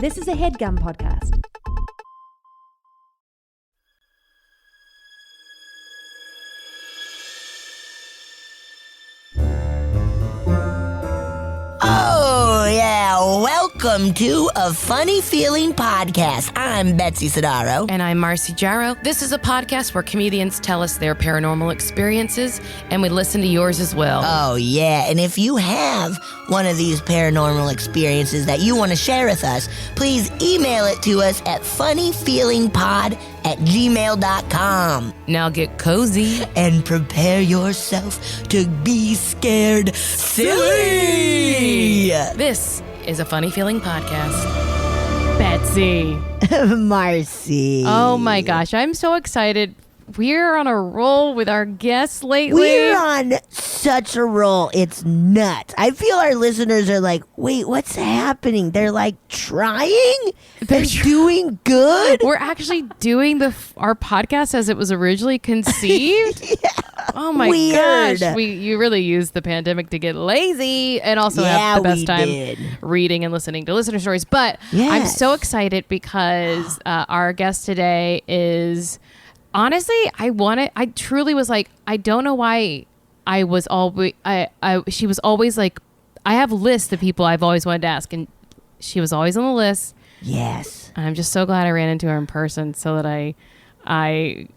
This is a HeadGum podcast. Oh, yeah. Welcome to A Funny Feeling Podcast. I'm Betsy Sidaro. And I'm Marcy Jarrow. This is a podcast where comedians tell us their paranormal experiences, and we listen to yours as well. Oh, yeah. And if you have one of these paranormal experiences that you want to share with us, please email it to us at funnyfeelingpod@gmail.com. Now get cozy. And prepare yourself to be scared silly. This is a Funny Feeling podcast. Betsy. Marcy. Oh my gosh, I'm so excited. We're on a roll with our guests lately. We're on such a roll. It's nuts. I feel our listeners are like, wait, what's happening? They're like trying? They're doing good? We're actually doing our podcast as it was originally conceived. Yeah. Oh my Weird. gosh. You really used the pandemic to get lazy and also have the best time reading and listening to listener stories. But I'm so excited because our guest today is... Honestly, I truly was like, I don't know why she was always like, I have lists of people I've always wanted to ask, and she was always on the list. Yes. And I'm just so glad I ran into her in person so that I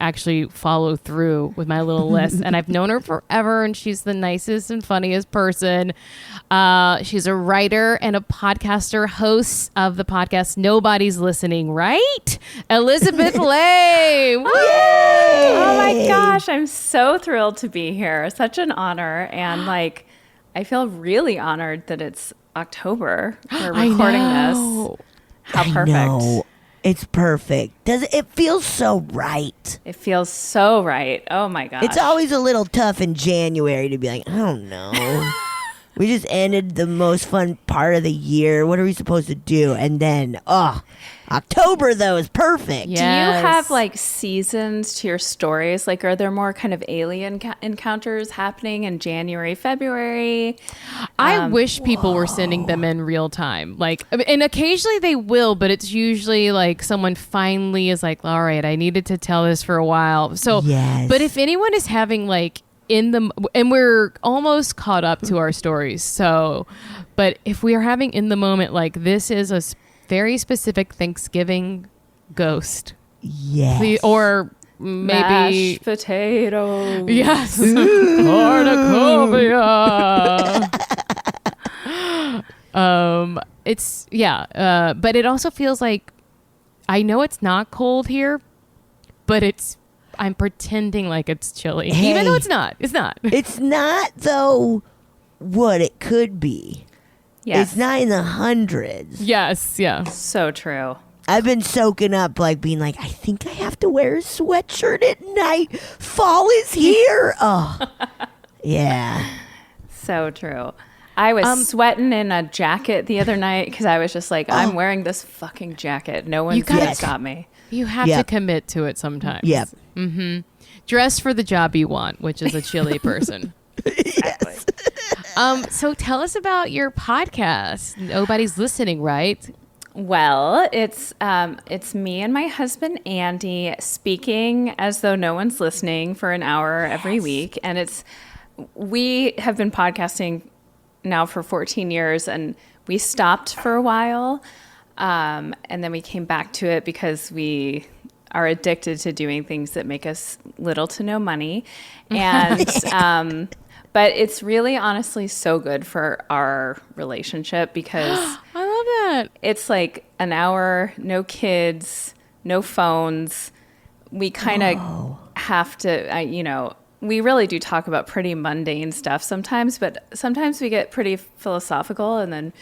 actually follow through with my little list. And I've known her forever, and she's the nicest and funniest person. She's a writer and a podcaster, host of the podcast Nobody's Listening, right? Elizabeth Laime. Oh my gosh, I'm so thrilled to be here. Such an honor. And I feel really honored that it's October. We're recording this. How perfect. I know. It's perfect. It feels so right. It feels so right. Oh my gosh. It's always a little tough in January to be like, I don't know. We just ended the most fun part of the year. What are we supposed to do? And then, October, though, is perfect. Yes. Do you have seasons to your stories? Are there more kind of alien encounters happening in January, February? I wish people were sending them in real time. And occasionally they will, but it's usually someone finally is like, all right, I needed to tell this for a while. So, yes. But if anyone is having and we're almost caught up to our stories. So, but if we are having in the moment, this is a very specific Thanksgiving ghost. Yes. Or maybe mashed potatoes. Yes. Cornucopia. But it also feels like, I know it's not cold here, but I'm pretending like it's chilly. Hey, even though it's not. It's not. It's not, though, what it could be. Yes. It's not in the hundreds. Yes, yeah. So true. I've been soaking up, being like, I think I have to wear a sweatshirt at night. Fall is here. Oh, yeah. So true. I was sweating in a jacket the other night because I was just like, I'm wearing this fucking jacket. No one's going to stop me. You have to commit to it sometimes. Yep. Mm-hmm. Dress for the job you want, which is a chilly person. Exactly. So tell us about your podcast. Nobody's Listening, right? Well, it's me and my husband Andy speaking as though no one's listening for an hour every week, and we have been podcasting now for 14 years, and we stopped for a while, and then we came back to it because we are addicted to doing things that make us little to no money, and but it's really honestly so good for our relationship because I love that. It's an hour, no kids, no phones. We kind of have to, we really do talk about pretty mundane stuff sometimes, but sometimes we get pretty philosophical, and then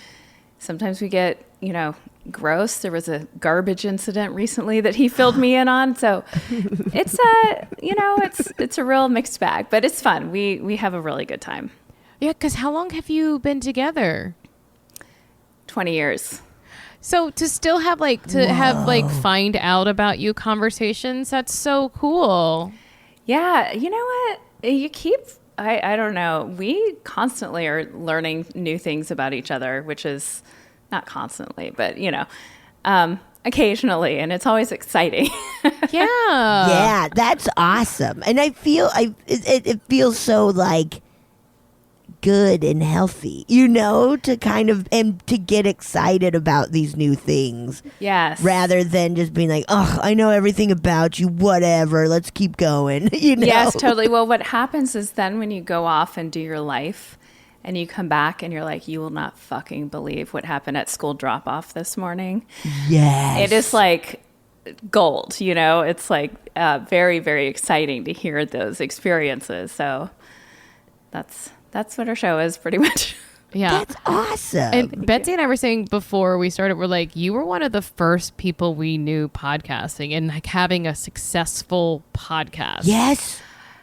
sometimes we get, gross. There was a garbage incident recently that he filled me in on. So it's it's a real mixed bag, but it's fun. We have a really good time. Yeah, because how long have you been together? 20 years. So to still have find out about you conversations, that's so cool. Yeah. You know what? You keep, I don't know. We constantly are learning new things about each other, which is not constantly, but occasionally, and it's always exciting. Yeah. Yeah, that's awesome. And I feel it feels so like good and healthy, to kind of and to get excited about these new things. Yes. Rather than just being like, "Oh, I know everything about you, whatever, let's keep going." Yes, totally. Well, what happens is then when you go off and do your life and you come back and you're like, you will not fucking believe what happened at school drop off this morning. Yes. It is like gold, it's like very, very exciting to hear those experiences. So that's what our show is pretty much. Yeah. That's awesome. And Betsy and I were saying before we started, we're like, you were one of the first people we knew podcasting and like having a successful podcast. Yes.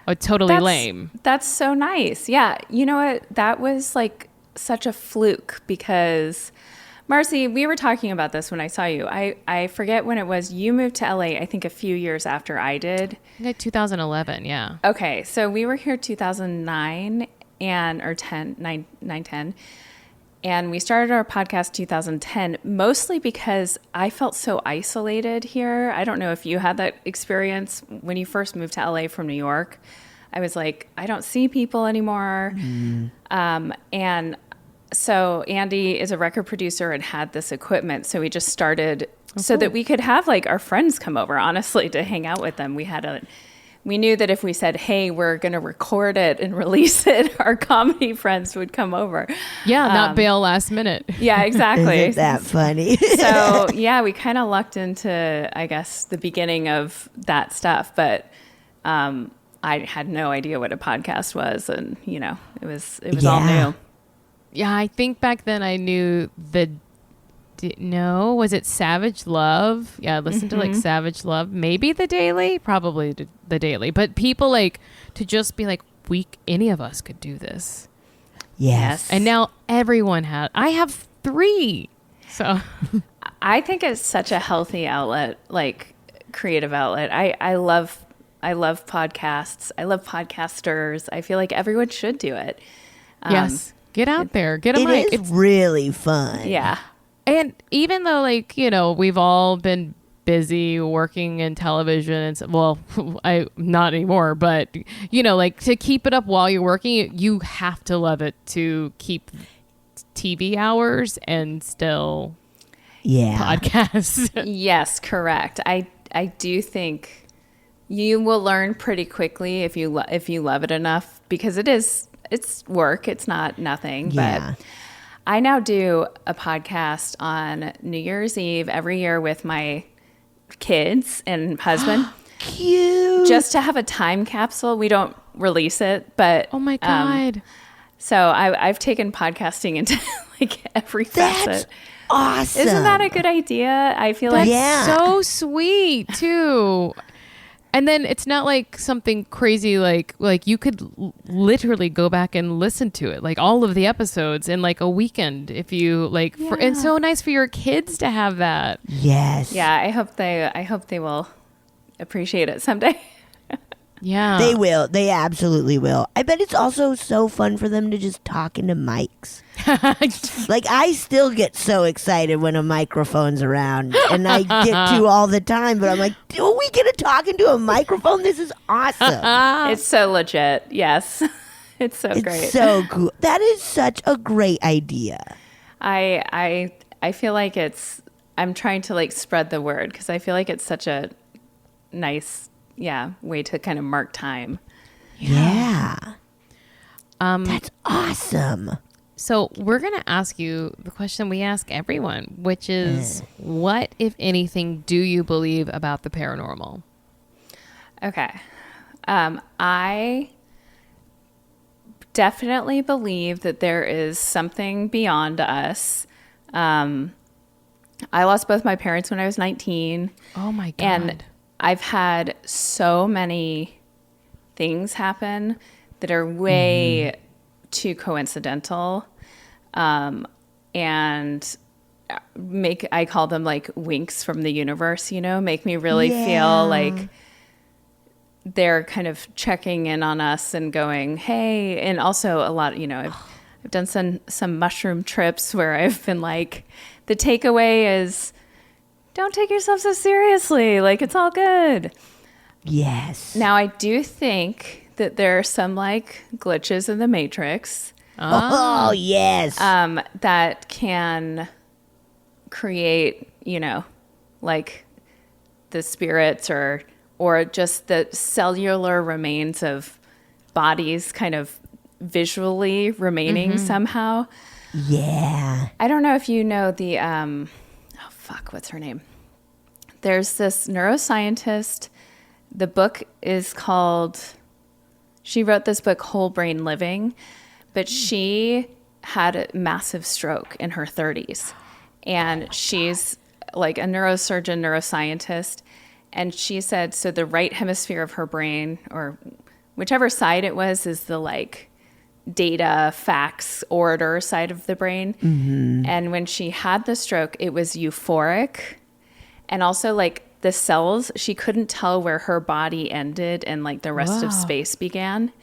Oh, totally lame. That's so nice. Yeah. You know what? That was like such a fluke because Marcy, we were talking about this when I saw you. I forget when it was. You moved to LA, I think a few years after I did. I think 2011. Yeah. Okay. So we were here 2009 or 10, 10. And we started our podcast 2010, mostly because I felt so isolated here. I don't know if you had that experience when you first moved to LA from New York. I was like, I don't see people anymore. And so Andy is a record producer and had this equipment. So we just started so that we could have like our friends come over, honestly, to hang out with them. We knew that if we said, hey, we're going to record it and release it, our comedy friends would come over. Yeah, not bail last minute. Yeah, exactly. Isn't that funny? So, yeah, we kind of lucked into, I guess, the beginning of that stuff. But I had no idea what a podcast was. And, it was all new. Yeah, I think back then I knew was it Savage Love? Yeah, I listened to like Savage Love, maybe The Daily, probably The Daily. But people like to just be like, any of us could do this. Yes. And now everyone I have 3. So I think it's such a healthy outlet, like creative outlet. I love podcasts. I love podcasters. I feel like everyone should do it. Yes. Get out there. Get a mic. It's really fun. Yeah. And even though, like, we've all been busy working in television and I not anymore, but like to keep it up while you're working, you have to love it to keep TV hours and still podcasts. Yes, correct. I do think you will learn pretty quickly if you love it enough, because it's work. It's not nothing. Yeah. But I now do a podcast on New Year's Eve every year with my kids and husband. Cute. Just to have a time capsule. We don't release it, but Oh my God. So I've taken podcasting into like every facet. That's awesome. Isn't that a good idea? I feel like So sweet too. And then it's not like something crazy, like you could literally go back and listen to it, like all of the episodes in like a weekend if you like. And so nice for your kids to have that. Yes. Yeah, I hope they will appreciate it someday. Yeah, They will. They absolutely will. I bet it's also so fun for them to just talk into mics. Like, I still get so excited when a microphone's around, and I get to all the time, but I'm like, do we get to talk into a microphone? This is awesome. It's so legit. Yes. It's so It's great. so cool. That is such a great idea. I feel like I'm trying to like spread the word, because I feel like it's such a nice way to kind of mark time. Yeah. That's awesome. So we're going to ask you the question we ask everyone, which is, what, if anything, do you believe about the paranormal? Okay. I definitely believe that there is something beyond us. I lost both my parents when I was 19. Oh my God. And I've had so many things happen that are way too coincidental. And I call them like winks from the universe, make me really feel like they're kind of checking in on us and going, hey, and also a lot, I've done some mushroom trips where I've been like, the takeaway is don't take yourself so seriously. Like, it's all good. Yes. Now, I do think that there are some like glitches in the Matrix. Oh, yes. That can create, like the spirits or just the cellular remains of bodies kind of visually remaining somehow. Yeah. I don't know if you know the, what's her name? There's this neuroscientist. The book is called, she wrote this book, Whole Brain Living, but she had a massive stroke in her 30s. And she's like a neurosurgeon, neuroscientist. And she said, so the right hemisphere of her brain, or whichever side it was, is the like data, facts, orator side of the brain. Mm-hmm. And when she had the stroke, it was euphoric. And also like the cells, she couldn't tell where her body ended and like the rest of space began.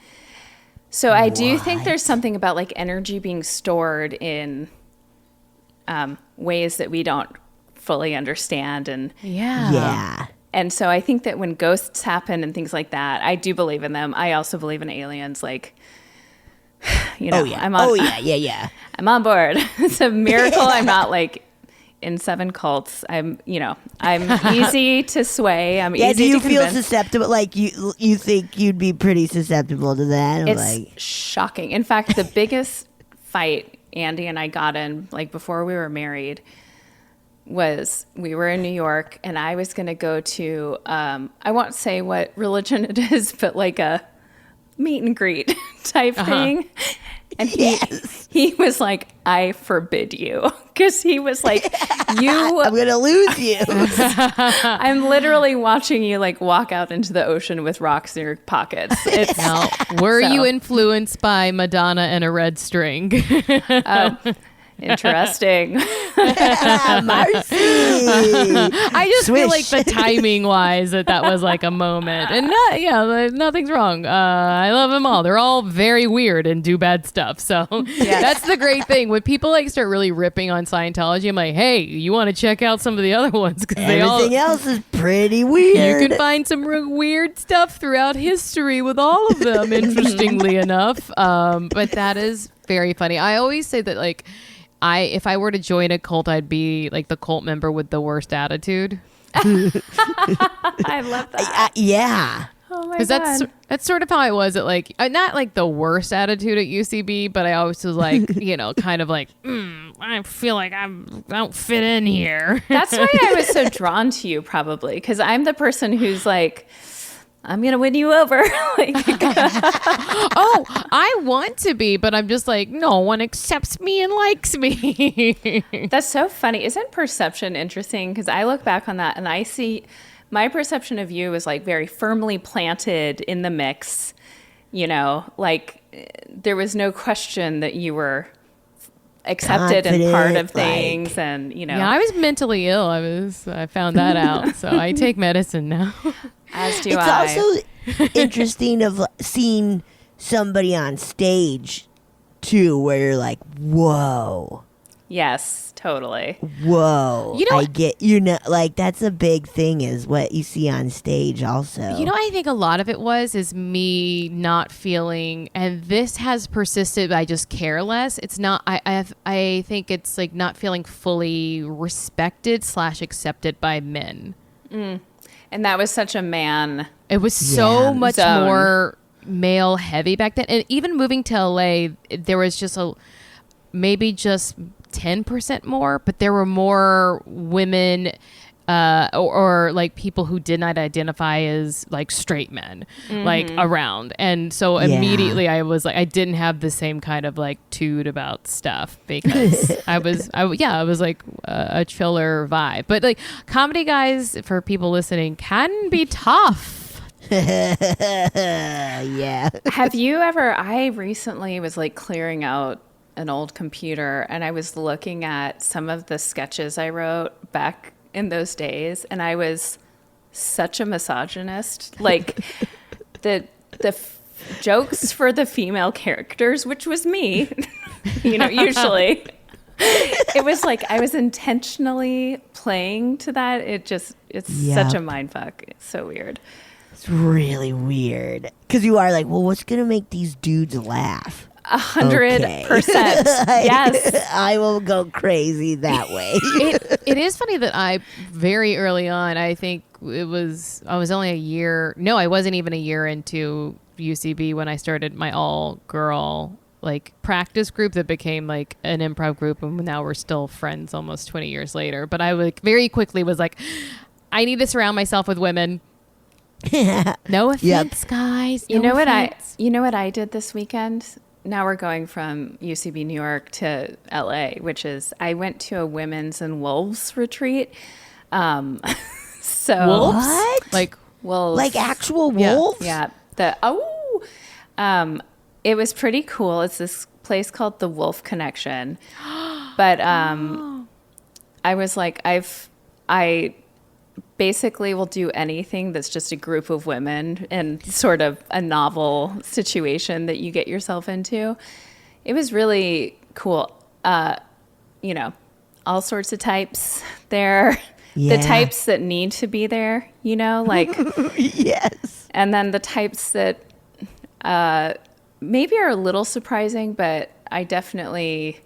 So I do think there's something about like energy being stored in ways that we don't fully understand. And Yeah. And so I think that when ghosts happen and things like that, I do believe in them. I also believe in aliens. Like, I'm on. I'm on board. It's a miracle. I'm not like in 7 cults. I'm easy to sway. I'm easy to convince. Do you feel susceptible? Like you think you'd be pretty susceptible to that? It's shocking. In fact, the biggest fight Andy and I got in, like before we were married, was we were in New York and I was going to go to, I won't say what religion it is, but like a meet and greet type thing. And he was like, I forbid you. Because he was like, I'm going to lose you. I'm literally watching you like walk out into the ocean with rocks in your pockets. Were you influenced by Madonna and a red string? Interesting. Marcy. I just feel like the timing wise that was like a moment, and nothing's wrong. I love them all. They're all very weird and do bad stuff. So that's the great thing when people like start really ripping on Scientology. I'm like, hey, you want to check out some of the other ones because everything else is pretty weird. You can find some weird stuff throughout history with all of them. Interestingly enough, but that is very funny. I always say that like. If I were to join a cult, I'd be like the cult member with the worst attitude. I love that. Yeah. Oh my God. That's sort of how I was at like, not like the worst attitude at UCB, but I always was like, kind of like, I feel like I don't fit in here. That's why I was so drawn to you probably. Because I'm the person who's like, I'm going to win you over. I want to be, but I'm just like, no one accepts me and likes me. That's so funny. Isn't perception interesting? Because I look back on that and I see my perception of you was like very firmly planted in the mix. Like there was no question that you were accepted and part of things. Like, and, Yeah, I was mentally ill. I found that out. So I take medicine now. As do it's I. It's also interesting of seeing somebody on stage too, where you're like, whoa. Yes, totally. Whoa. I get, like that's a big thing is what you see on stage also. I think a lot of it is me not feeling, and this has persisted, but I just care less. It's not, I think it's like not feeling fully respected / accepted by men. And that was such a man. It was so much more male heavy back then. And even moving to LA, there was just maybe just 10% more, but there were more women or like people who did not identify as like straight men like around. And so immediately I was like, I didn't have the same kind of like toot about stuff because I was like a chiller vibe. But like comedy guys, for people listening, can be tough. Yeah. Have you ever, I recently was like clearing out an old computer and I was looking at some of the sketches I wrote back in those days, and I was such a misogynist. Like the jokes for the female characters, which was me, usually. It was like I was intentionally playing to that. It's such a mind fuck. It's so weird. It's really weird. Because you are like, well, what's going to make these dudes laugh? 100%. Yes. I will go crazy that way. It is funny that I very early on, I think I was only a year. No, I wasn't even a year into UCB when I started my all girl like practice group that became like an improv group. And now we're still friends almost 20 years later. But I like very quickly was like, I need to surround myself with women. No offense, guys. You know what I did this weekend? Now we're going from UCB New York to LA, which is I went to a women's and wolves retreat. So What? Like wolves, like actual wolves? Yeah. It was pretty cool. It's this place called the Wolf Connection. But I was like, I basically will do anything that's just a group of women and sort of a novel situation that you get yourself into. It was really cool. You know, all sorts of types there. Yeah. The types that need to be there, you know, like. Yes. And then the types that maybe are a little surprising, but I definitely,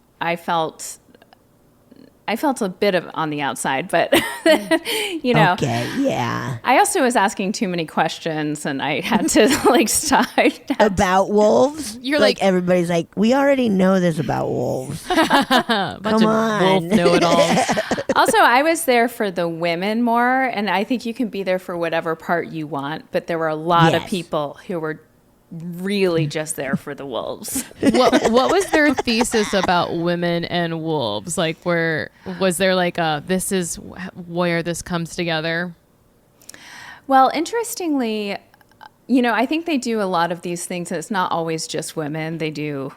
I felt a bit of on the outside, but you know. Okay, yeah. I also was asking too many questions, and I had to like stop. About wolves? You're like like- everybody's like, we already know this about wolves. bunch of on. wolf know-it-alls. Also, I was there for the women more, and I think you can be there for whatever part you want, but there were a lot of Yes. people who were really just there for the wolves. what was their thesis about women and wolves? Like, was there like this is where this comes together? Well, interestingly, you know, I think they do a lot of these things, and it's not always just women. They do,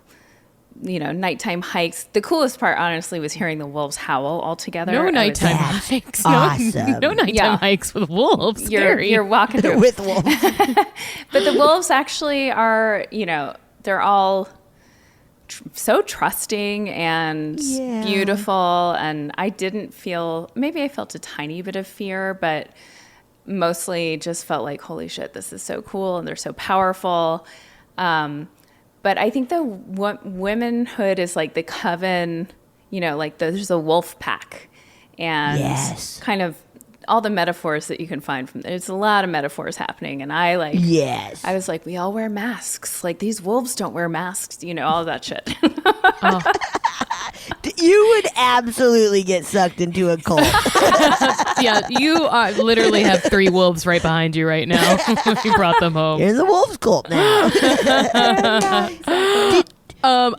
you know, nighttime hikes. The coolest part, honestly, was hearing the wolves howl all together. No nighttime That's hikes. awesome. No nighttime Yeah. hikes with wolves. You're walking through. With wolves. But the wolves actually are, you know, they're all so trusting and Yeah. beautiful. And I didn't feel, maybe I felt a tiny bit of fear, but mostly just felt like, holy shit, this is so cool. And they're so powerful. But I think the womanhood is like the coven, you know, like there's a wolf pack and Yes. kind of all the metaphors that you can find from there's a lot of metaphors happening. And I like, Yes. I was like, we all wear masks. Like these wolves don't wear masks, you know, all of that shit. You would absolutely get sucked into a cult. Yeah, you literally have 3 wolves right behind you right now. You brought them home. You're in the wolves cult now.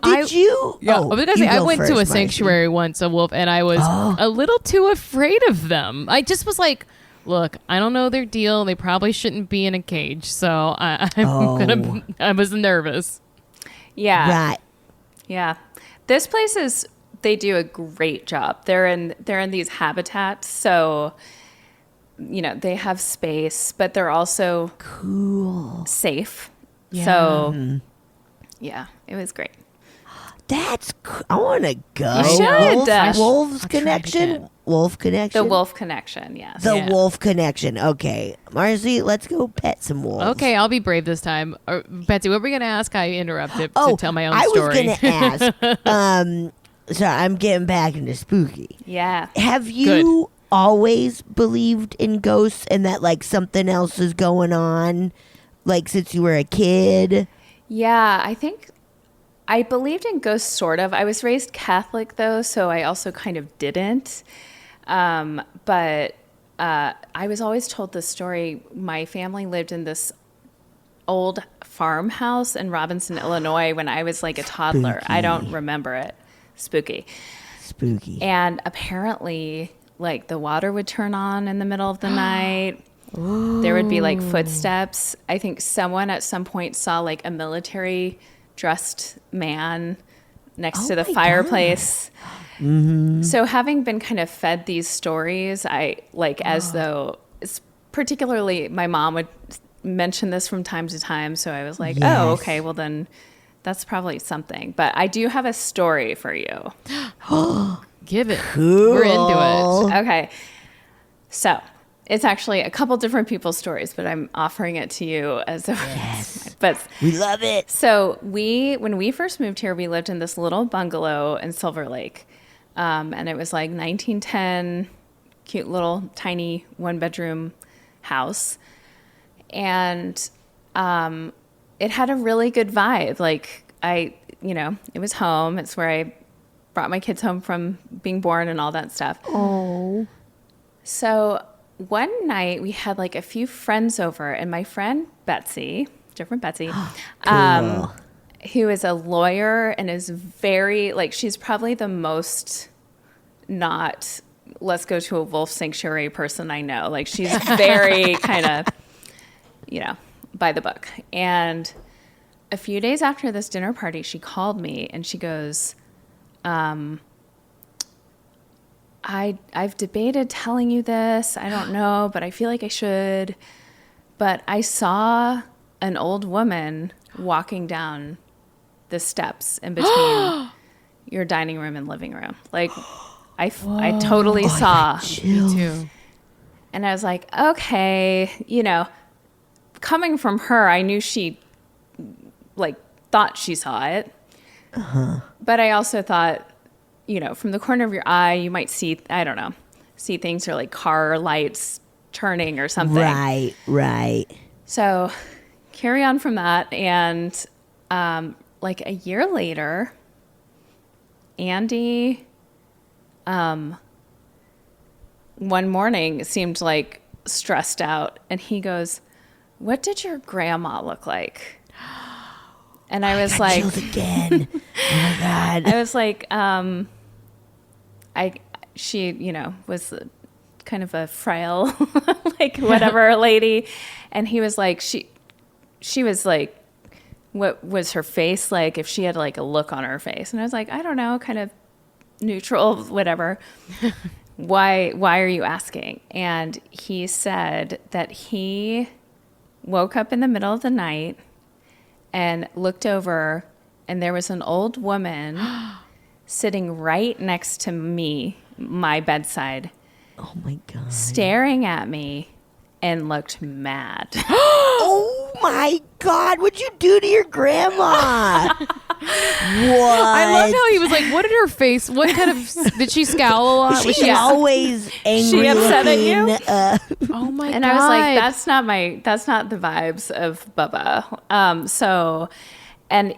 Did you? Yeah, Oh, I was gonna you say I go went to first, a Marcy. sanctuary once, a wolf, and I was a little too afraid of them. I just was like, look, I don't know their deal. They probably shouldn't be in a cage, so I was nervous. Yeah. Right. Yeah. This place they do a great job. They're in these habitats. So, you know, they have space, but they're also Cool. safe. Yeah. So, yeah, it was great. That's. I want to go. You should. Wolves I'll try connection. again. Wolf connection. The wolf connection, yes. The Yeah. wolf connection. Okay, Marcy, let's go pet some wolves. Okay, I'll be brave this time. Betsy, what were we gonna ask? I interrupted to tell my own I story. was gonna ask. So I'm getting back into spooky. Yeah. Have you always believed in ghosts and that like something else is going on, like since you were a kid? Yeah, I think I believed in ghosts sort of. I was raised Catholic though, so I also kind of didn't. But I was always told this story. My family lived in this old farmhouse in Robinson, Illinois when I was like a toddler. Spooky. I don't remember it. Spooky. Spooky. And apparently, like, the water would turn on in the middle of the night. There would be, like, footsteps. I think someone at some point saw, like, a military-dressed man next to the my fireplace. So having been kind of fed these stories, I, like, as though, particularly my mom would mention this from time to time. So I was like, Yes. oh, okay, well, then that's probably something. But I do have a story for you. Give it. Cool. We're into it. Okay. So it's actually a couple different people's stories, but I'm offering it to you as a but We love it. so when we first moved here, we lived in this little bungalow in Silver Lake. And it was like 1910, cute little tiny 1-bedroom house. And it had a really good vibe. Like it was home. It's where I brought my kids home from being born and all that stuff. Oh. So one night we had like a few friends over, and my friend Betsy, different Betsy, Cool. who is a lawyer and is very, like, she's probably the most not let's go to a wolf sanctuary person I know. Like, she's very kind of, by the book. And a few days after this dinner party, she called me and she goes, I've debated telling you this. I don't know, but I feel like I should. But I saw an old woman walking down the steps in between your dining room and living room. Like, I totally saw. Me too. And I was like, okay, coming from her, I knew she thought she saw it. But I also thought, from the corner of your eye, you might see things, or like car lights turning or something. Right. So carry on from that. And like a year later, Andy, one morning seemed like stressed out, and he goes, "What did your grandma look like?" And I was like, chills again. Oh my God. I was like, she was kind of a frail, like whatever lady. And he was like, she was like, what was her face like if she had like a look on her face? And I was like, I don't know, kind of neutral, whatever. Why are you asking? And he said that he woke up in the middle of the night and looked over, and there was an old woman sitting right next to me, my bedside, Oh my God. staring at me, and looked mad. Oh my God. What'd you do to your grandma? What? I loved how he was like, what did her face, what kind of, did she scowl a lot? Was She's always angry. She upset at you? Oh my God. And I was like, that's not the vibes of Bubba. So, and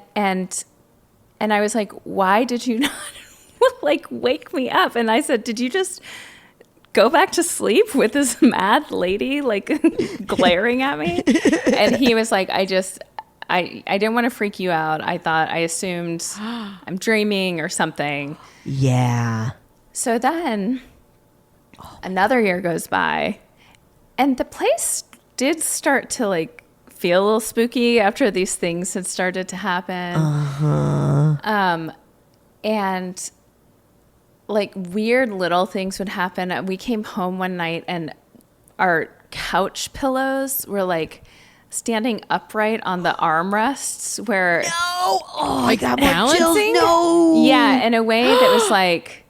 I was like, why did you not like wake me up? And I said, did you just go back to sleep with this mad lady like glaring at me? And he was like, I didn't want to freak you out. I assumed I'm dreaming or something. Yeah. So then another year goes by, and the place did start to like feel a little spooky after these things had started to happen. And like weird little things would happen. We came home one night and our couch pillows were like standing upright on the armrests where No. Oh my Like God. More chills. balancing? No. yeah, in a way that was like,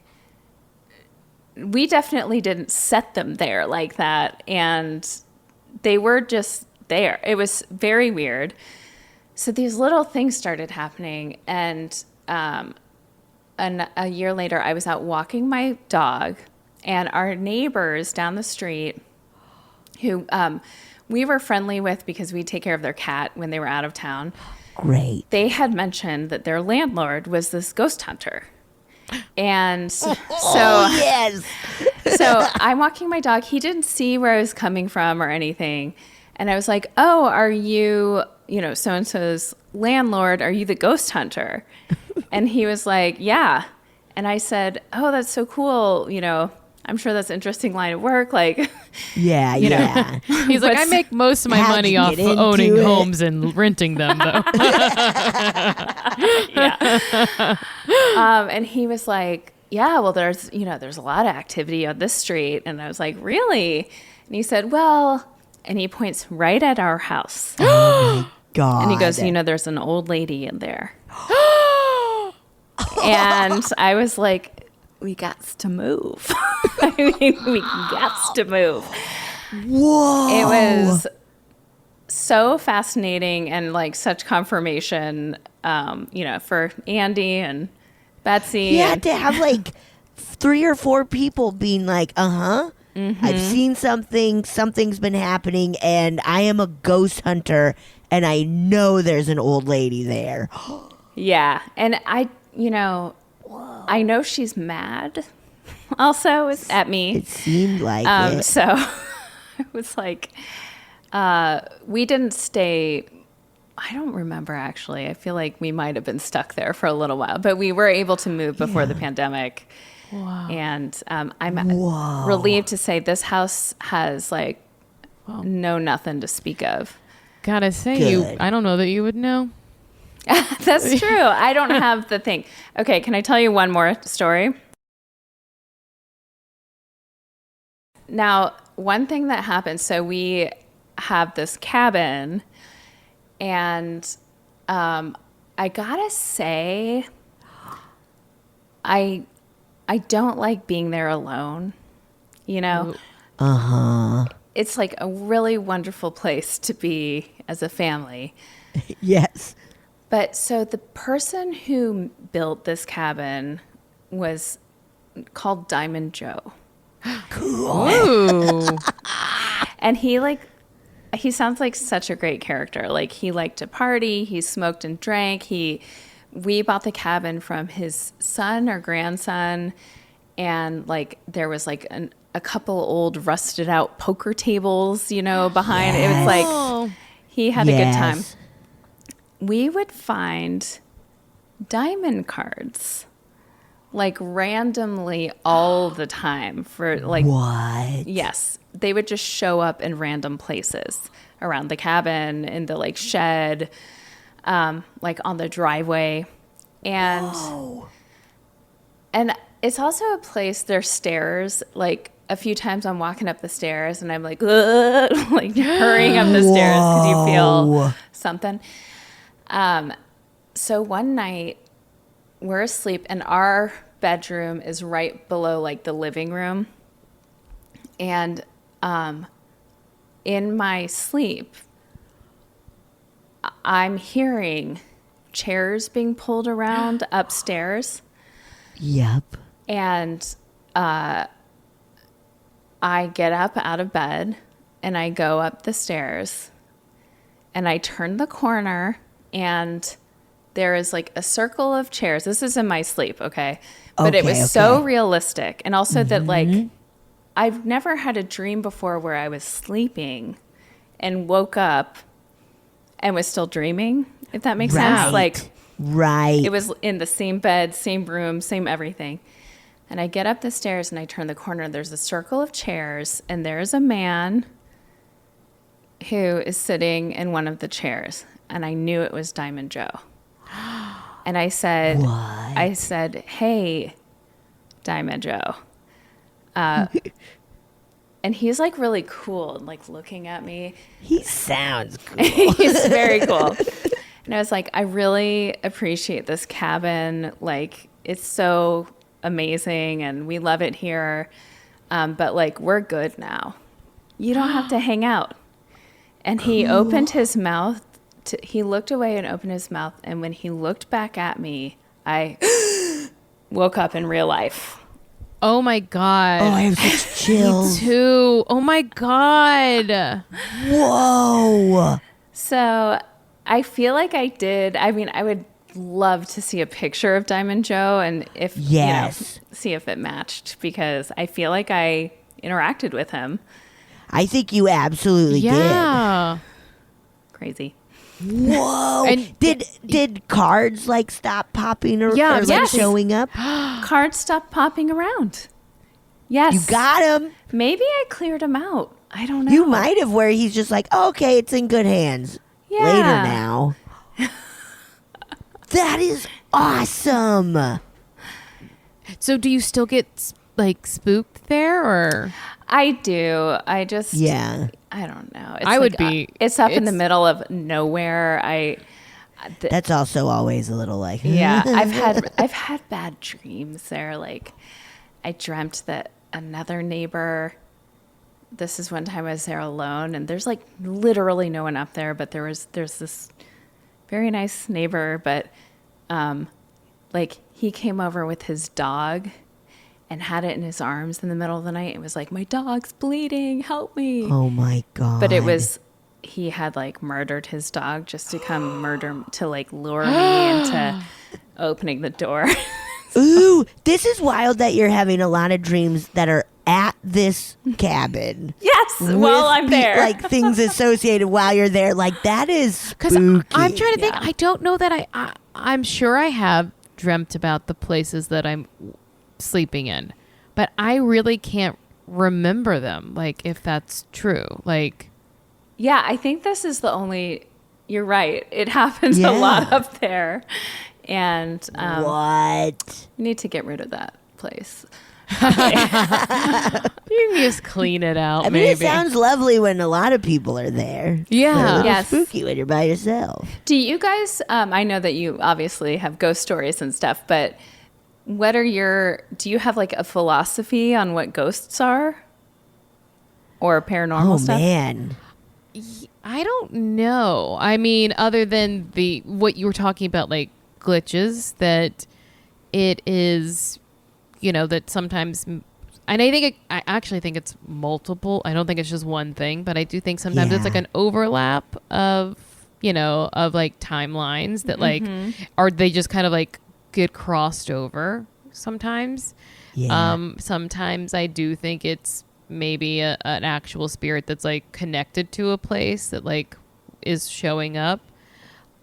we definitely didn't set them there like that. And they were just there. It was very weird. So these little things started happening. And a year later, I was out walking my dog, and our neighbors down the street, who we were friendly with because we take care of their cat when they were out of town, Great. they had mentioned that their landlord was this ghost hunter. And so yes. so I'm walking my dog. He didn't see where I was coming from or anything. And I was like, oh, are you, so-and-so's landlord? Are you the ghost hunter? And he was like, yeah. And I said, oh, that's so cool. I'm sure that's an interesting line of work. Like, Yeah. Yeah. He's like, I make most of my How'd money you off get into owning it? homes and renting them, though. and he was like, yeah, well, there's a lot of activity on this street. And I was like, really? And he said, well, and he points right at our house. God. And he goes, there's an old lady in there. And I was like, we got to move. We got to move. Whoa. It was so fascinating and like such confirmation, for Andy and Betsy. You had to have like 3 or 4 people being like, I've seen something's been happening, and I am a ghost hunter, and I know there's an old lady there. Yeah. And I know she's mad also at me. It seemed like it. So it was like, we didn't stay. I don't remember, actually. I feel like we might have been stuck there for a little while, but we were able to move before the pandemic. Wow. And I'm relieved to say this house has like nothing to speak of. Gotta say, I don't know that you would know. That's true. I don't have the thing. Okay, can I tell you one more story? Now, one thing that happened, so we have this cabin, and I gotta say, I don't like being there alone, It's like a really wonderful place to be as a family. Yes. But so the person who built this cabin was called Diamond Joe. Cool. Ooh. And he sounds like such a great character. Like, he liked to party, he smoked and drank. We bought the cabin from his son or grandson, and like there was like a couple old rusted out poker tables, behind. It was like he had a good time. We would find diamond cards like randomly all the time for like, what? Yes. They would just show up in random places around the cabin, in the like shed, like on the driveway. And it's also a place, there's stairs. Like a few times I'm walking up the stairs and I'm like, like hurrying up the stairs because you feel something. So one night we're asleep and our bedroom is right below like the living room. And in my sleep, I'm hearing chairs being pulled around upstairs. Yep. And I get up out of bed and I go up the stairs and I turn the corner and there is like a circle of chairs. This is in my sleep, okay? But it was so realistic. And also that like, I've never had a dream before where I was sleeping and woke up and was still dreaming, if that makes sense. Like, it was in the same bed, same room, same everything. And I get up the stairs and I turn the corner. There's a circle of chairs and there's a man who is sitting in one of the chairs. And I knew it was Diamond Joe. And I said, hey, Diamond Joe. And he's like really cool and like looking at me. He sounds cool. He's very cool. And I was like, I really appreciate this cabin. Like, it's so amazing and we love it here. But like, we're good now. You don't have to hang out. And he opened his mouth. He looked away and opened his mouth. And when he looked back at me, I woke up in real life. Oh my God. Oh, I have such chills. Me too. Oh my God. Whoa. So I feel like I did. I mean, I would love to see a picture of Diamond Joe and if, see if it matched, because I feel like I interacted with him. I think you absolutely did. Crazy. Whoa. And did cards like stop popping or like showing up? Cards stopped popping around. Yes. You got him. Maybe I cleared him out. I don't know. You might have, where he's just like, okay, it's in good hands. Yeah. Later now. That is awesome. So do you still get like spooked there, or? I do. I just, I don't know. It's I would be. It's up in the middle of nowhere. That's also always a little like. Yeah, I've had bad dreams there. Like, I dreamt that another neighbor. This is one time I was there alone, and there's like literally no one up there, but there's this very nice neighbor, but like he came over with his dog and had it in his arms in the middle of the night. It was like, my dog's bleeding, help me. Oh my God. But he had like murdered his dog just to come to like lure me into opening the door. Ooh, this is wild that you're having a lot of dreams that are at this cabin. Yes, while I'm there. Like things associated while you're there. Like that is spooky. I'm trying to think. I don't know that I'm sure I have dreamt about the places that I'm sleeping in, but I really can't remember them. Like if that's true. Like, yeah, I think this is the only. You're right. It happens a lot up there, and what? You need to get rid of that place. you can just clean it out. I mean, maybe. it sounds lovely when a lot of people are there. Yeah. Yes. Spooky when you're by yourself. Do you guys? I know that you obviously have ghost stories and stuff, but what are do you have like a philosophy on what ghosts are, or paranormal stuff? Oh man. I don't know. I mean, other than what you were talking about, like glitches, that it is, that sometimes, and I actually think it's multiple. I don't think it's just one thing, but I do think sometimes it's like an overlap of, of like timelines that like, or they just kind of like get crossed over sometimes. Yeah. Sometimes I do think it's maybe an actual spirit that's like connected to a place that like is showing up.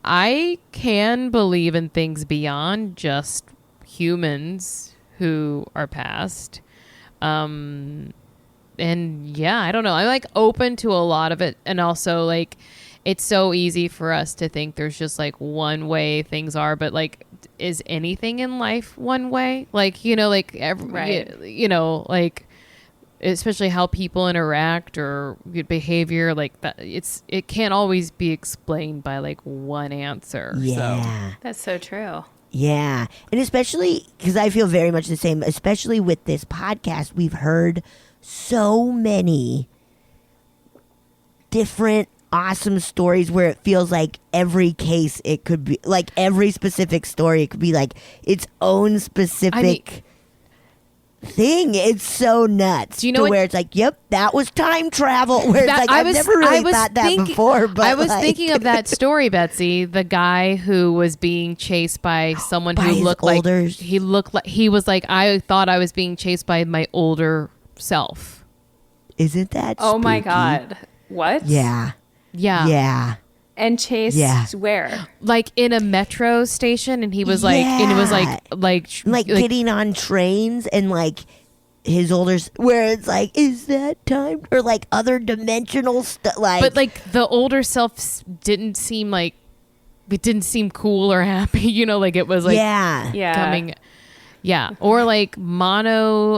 I can believe in things beyond just humans who are past. And yeah, I don't know. I'm like open to a lot of it. And also like, it's so easy for us to think there's just like one way things are, but like, is anything in life one way? Like, like like, especially how people interact or behavior like that. It can't always be explained by like one answer. Yeah. So. That's so true. Yeah. And especially because I feel very much the same, especially with this podcast, we've heard so many different awesome stories where it feels like every case it could be like every specific story, it could be like its own specific thing. It's so nuts. Do you know where it's like, yep, that was time travel. Where it's like, I've never really thought that before. But I was like, thinking of that story, Betsy. The guy who was being chased by someone by who his looked older... like he was like, I thought I was being chased by my older self. Isn't that? Oh spooky? my God! What? Yeah. Yeah. Yeah. And chased where? Like in a metro station, and he was like, and it was like getting on trains and like his older, where it's like, is that time or like other dimensional stuff? Like, but like the older self didn't seem like it didn't seem cool or happy, like it was like coming. Yeah. Or like Mono,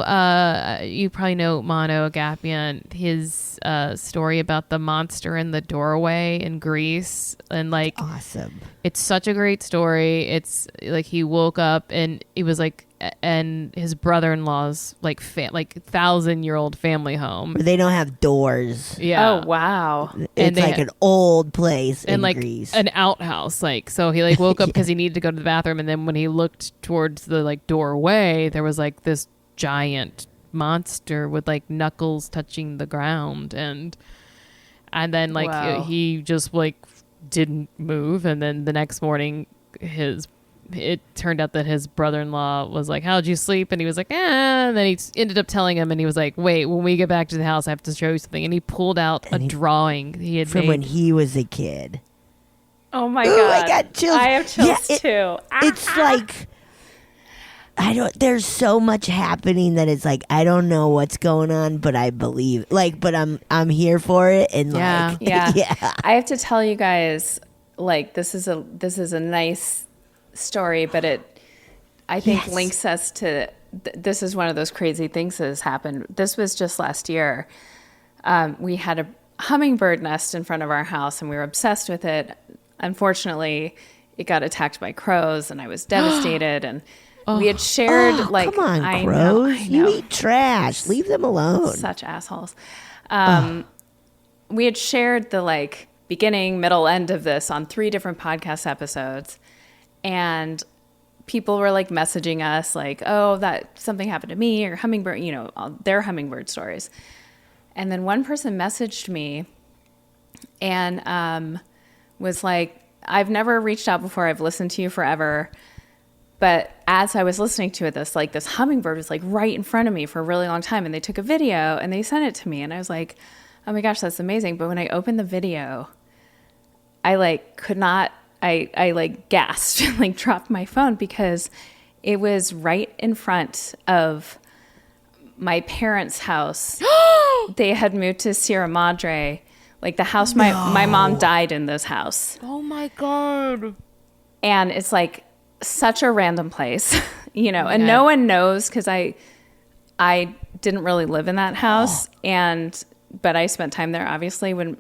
you probably know Mono Agapian, his story about the monster in the doorway in Greece. And like, awesome. It's such a great story. It's like he woke up and it was like, and his brother-in-law's like 1,000-year-old family home. Where they don't have doors. Yeah. Oh, wow. It's like an old place in like Greece. An outhouse. Like, so he like woke up because he needed to go to the bathroom. And then when he looked towards the like doorway, there was like this giant monster with like knuckles touching the ground. And then like he just like didn't move. And then the next morning it turned out that his brother-in-law was like, how'd you sleep? And he was like, and then he ended up telling him, and he was like, wait, when we get back to the house, I have to show you something. And he pulled out a drawing he had from made when he was a kid. Oh my God. I got chills. I have chills too. It's like, there's so much happening that it's like, I don't know what's going on, but I believe, like, but I'm here for it. And like, yeah. I have to tell you guys, like, this is a nice story, but I think links us to this is one of those crazy things that has happened. This was just last year. We had hummingbird nest in front of our house, and we were obsessed with it. Unfortunately, it got attacked by crows, and I was devastated. And we had shared come on, crows! You eat trash. Leave them alone. Such assholes. We had shared the beginning, middle, end of this on 3 different podcast episodes, and people were messaging us oh, that something happened to me, or hummingbird, their hummingbird stories. And then one person messaged me and was like, I've never reached out before. I've listened to you forever. But as I was listening to it, this hummingbird was right in front of me for a really long time. And they took a video and they sent it to me. And I was like, oh my gosh, that's amazing. But when I opened the video, I could not, I gasped, dropped my phone, because it was right in front of my parents' house. They had moved to Sierra Madre. The house, my mom died in this house. Oh my God. And it's such a random place, and no one knows, because I didn't really live in that house. But I spent time there, obviously, when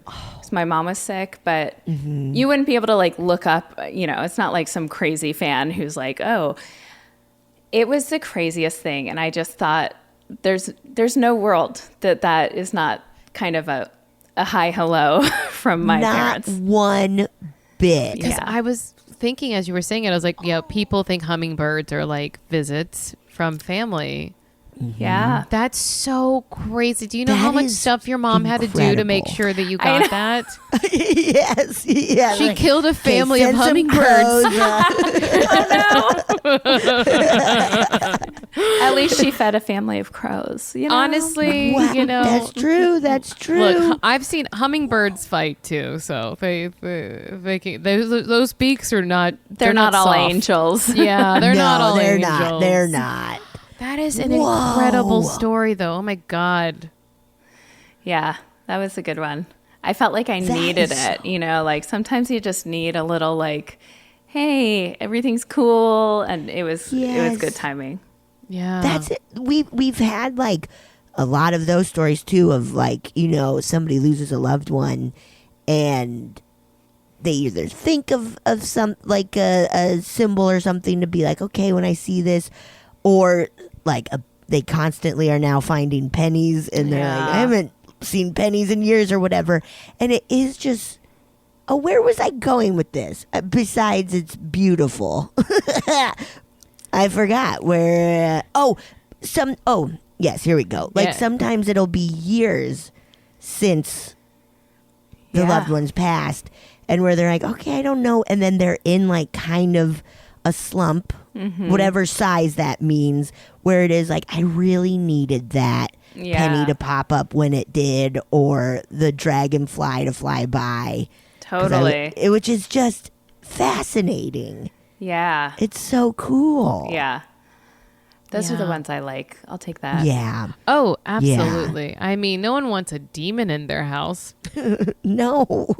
my mom was sick. But you wouldn't be able to look up, it's not some crazy fan who's oh, it was the craziest thing. And I just thought there's no world that is not kind of a hi hello from my parents. Not one bit. Because I was thinking as you were saying it, I was like, people think hummingbirds are visits from family. Yeah. That's so crazy. Do you know how much stuff your mom had to do to make sure that you got that? Yes. Yeah. She killed a family of hummingbirds. At least she fed a family of crows. Honestly, wow, that's true. That's true. Look, I've seen hummingbirds fight too, so they can, those beaks are not. They're not all soft. Angels. Yeah, they're not all they're angels. Not. They're not. That is an incredible story, though. Oh my God. Yeah, that was a good one. I felt like I needed it. Sometimes you just need a little hey, everything's cool, and it was good timing. Yeah, that's it. We've had a lot of those stories too of somebody loses a loved one, and they either think of some a symbol or something to be okay, when I see this, or they constantly are now finding pennies, and they're I haven't seen pennies in years or whatever, and it is just. Oh, where was I going with this? Besides, it's beautiful. I forgot where. Yes, here we go. Sometimes it'll be years since the loved one's passed, and where they're okay, I don't know, and then they're in kind of a slump, whatever size that means, where it is I really needed that penny to pop up when it did, or the dragonfly to fly by. Totally. Which is just fascinating. Yeah. It's so cool. Yeah. Those are the ones I like. I'll take that. Yeah. Oh, absolutely. Yeah. I mean, no one wants a demon in their house. No.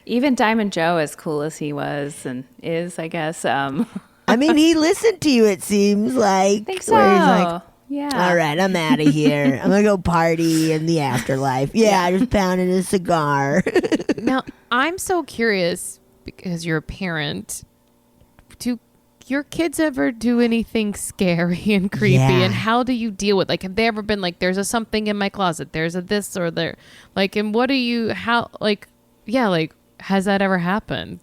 Even Diamond Joe, as cool as he was and is, I guess. I mean, he listened to you, it seems like. I think so. Where he's yeah. All right, I'm out of here. I'm going to go party in the afterlife. Yeah, just pounding a cigar. Now, I'm so curious, because you're a parent, do your kids ever do anything scary and creepy? Yeah. And how do you deal with, have they ever been there's a something in my closet, there's a this or there, and what do you, has that ever happened?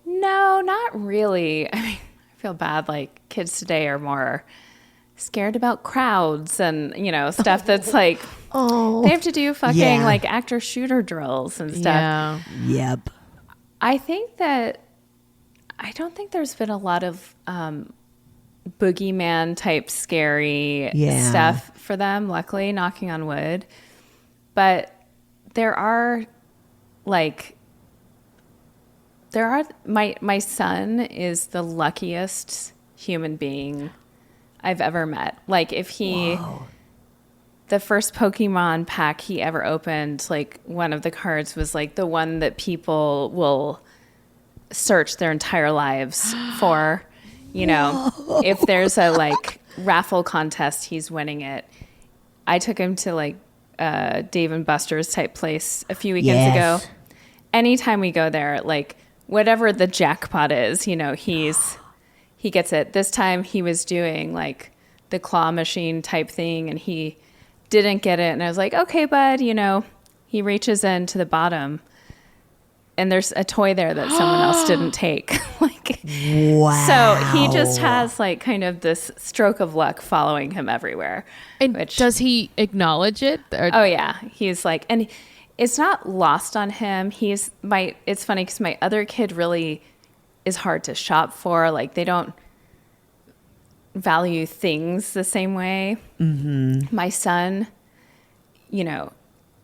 No, not really. I mean, I feel bad. Kids today are more scared about crowds and, stuff that's they have to do fucking actor shooter drills and stuff. Yeah. Yep. I don't think there's been a lot of boogeyman type scary stuff for them, luckily, knocking on wood. But there are my son is the luckiest human being I've ever met. If he, the first Pokemon pack he ever opened, one of the cards was the one that people will search their entire lives for. If there's a raffle contest, he's winning it. I took him to Dave and Buster's type place a few weekends ago. Anytime we go there, like whatever the jackpot is, you know, he gets it. This time he was doing like the claw machine type thing and he didn't get it. And I was like, okay, bud, you know, he reaches into the bottom and there's a toy there that someone else didn't take. Like, wow. So he just has like kind of this stroke of luck following him everywhere. And does he acknowledge it? Oh yeah. He's like, and it's not lost on him. It's funny because my other kid really is hard to shop for. Like they don't value things the same way. Mm-hmm. My son, you know,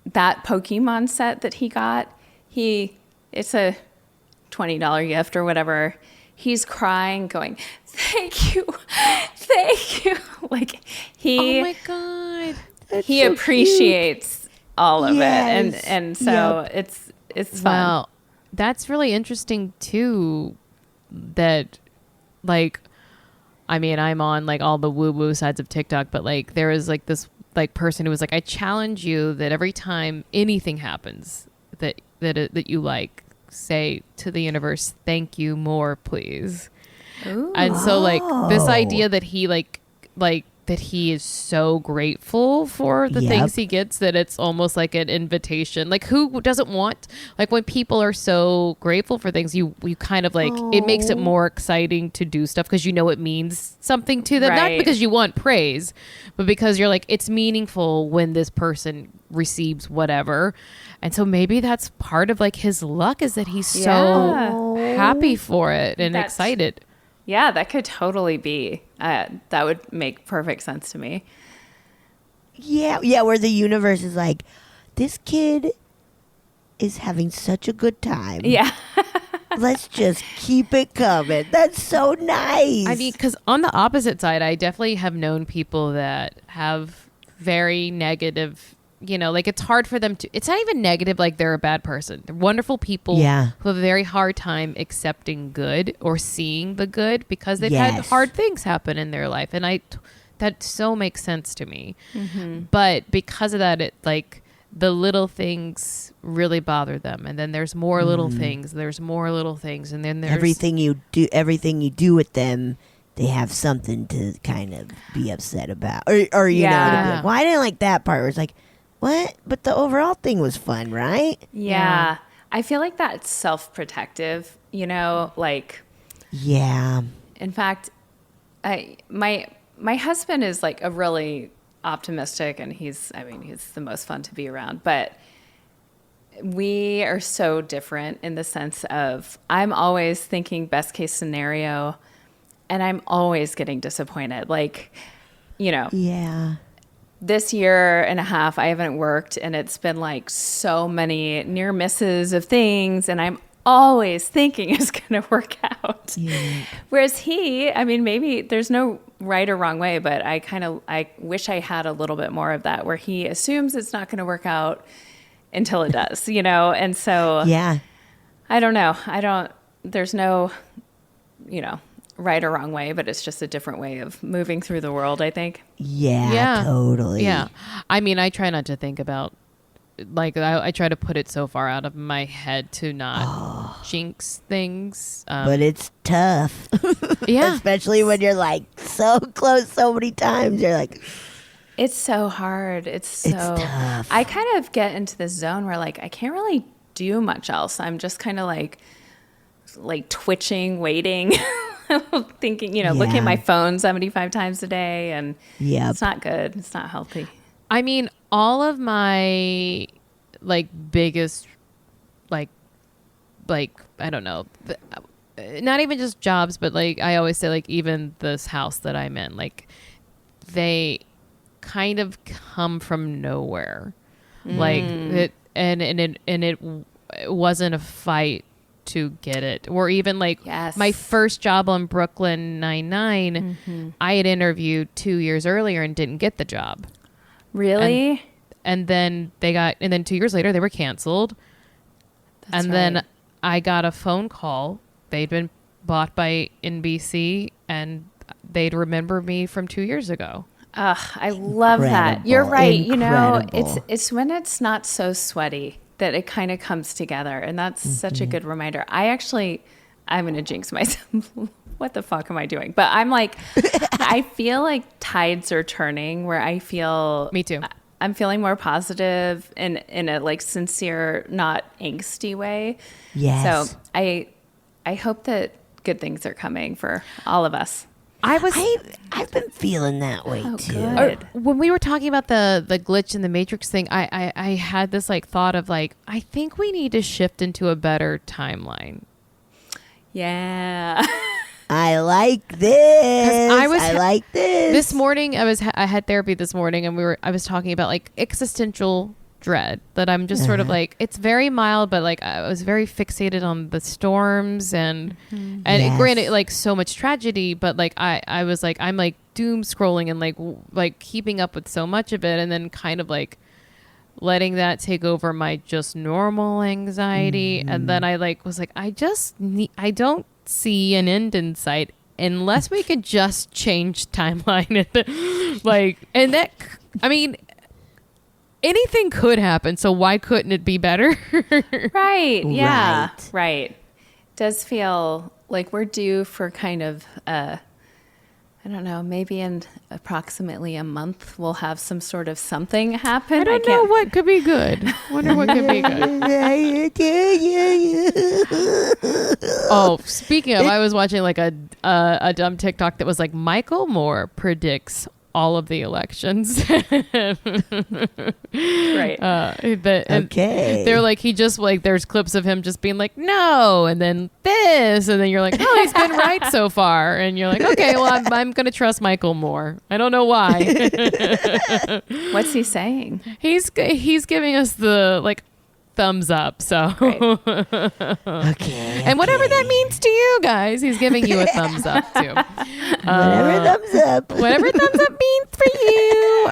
that Pokemon set that he got, it's a $20 gift or whatever. He's crying, going, "Thank you, thank you!" Like oh my god, he so appreciates all of it, and so it's fun. Wow, that's really interesting too. That, like, I mean, I'm on like all the woo woo sides of TikTok, but like there is like this like person who was like, I challenge you that every time anything happens that you like, say to the universe, thank you more, please. Ooh. And so like this idea that he like that he is so grateful for the things he gets, that it's almost like an invitation. Like who doesn't want, like when people are so grateful for things, you kind of like, it makes it more exciting to do stuff because you know it means something to them. Right. Not because you want praise, but because you're like, it's meaningful when this person receives whatever. And so maybe that's part of like his luck, is that he's so happy for it and excited. Yeah, that could totally be. That would make perfect sense to me. Yeah, where the universe is like, this kid is having such a good time. Yeah. Let's just keep it coming. That's so nice. I mean, because on the opposite side, I definitely have known people that have very negative, you know, like it's hard for them to, it's not even negative like they're a bad person. They're wonderful people who have a very hard time accepting good or seeing the good because they've had hard things happen in their life. And that so makes sense to me. Mm-hmm. But because of that, it like the little things really bother them. And then there's more little things. There's more little things. And then there's everything you do with them, they have something to kind of be upset about. Or you know, to be like, well, I didn't like that part. Where it's like, what? But the overall thing was fun, right? Yeah. I feel like that's self-protective, you know, like. Yeah. In fact, my husband is like a really optimistic, and he's the most fun to be around. But we are so different in the sense of I'm always thinking best case scenario, and I'm always getting disappointed. Like, you know. Yeah. This year and a half, I haven't worked, and it's been like so many near misses of things, and I'm always thinking it's going to work out. Yeah. Whereas maybe there's no right or wrong way, but I wish I had a little bit more of that, where he assumes it's not going to work out until it does, you know? And so, I don't know. There's no, you know, right or wrong way, but it's just a different way of moving through the world, I think. Yeah, totally. Yeah. I mean, I try not to think about, like, I try to put it so far out of my head to not jinx things. But it's tough. Yeah. Especially when you're like so close so many times. You're like, it's so hard. It's tough. I kind of get into this zone where like I can't really do much else. I'm just kind of like twitching, waiting. Thinking, you know, looking at my phone 75 times a day, and it's not good. It's not healthy. I mean, all of my like biggest, like I don't know, not even just jobs, but like I always say, like even this house that I'm in, like they kind of come from nowhere, like it, and it wasn't a fight to get it. Or even like my first job on Brooklyn Nine-Nine, I had interviewed 2 years earlier and didn't get the job. Really? And then 2 years later they were canceled. Then I got a phone call. They'd been bought by NBC and they'd remember me from 2 years ago. I love that. You're right. You know, it's when it's not so sweaty that it kind of comes together. And that's such a good reminder. I'm going to jinx myself. What the fuck am I doing? But I'm like, I feel like tides are turning where I feel. Me too. I'm feeling more positive in a like sincere, not angsty way. Yes. So I hope that good things are coming for all of us. I've been feeling that way too. Good. When we were talking about the glitch in the Matrix thing, I had this like thought of like, I think we need to shift into a better timeline. Yeah. I like this. I like this. This morning, I had therapy this morning, and I was talking about like existential dread, that I'm just sort of like, it's very mild, but like I was very fixated on the storms and granted, like so much tragedy, but like I was like, I'm like doom scrolling and like keeping up with so much of it, and then kind of like letting that take over my just normal anxiety. And then I like was like, I don't see an end in sight unless we could just change timeline. Like, and that, I mean, anything could happen, so why couldn't it be better? Right. Yeah. Right. Does feel like we're due for kind of I don't know, maybe in approximately a month we'll have some sort of something happen. I don't know what could be good. Wonder what could be good. Oh, speaking of, I was watching like a dumb TikTok that was like, Michael Moore predicts all of the elections. Right. Okay. They're like, he just like, there's clips of him just being like, no, and then this, and then you're like, oh, he's been right so far, and you're like, okay, well, I'm gonna trust Michael Moore. I don't know why. What's he saying? He's giving us the like thumbs up. So Okay. And whatever that means to you guys, he's giving you a thumbs up too. Whatever thumbs up. Whatever thumbs up means for you.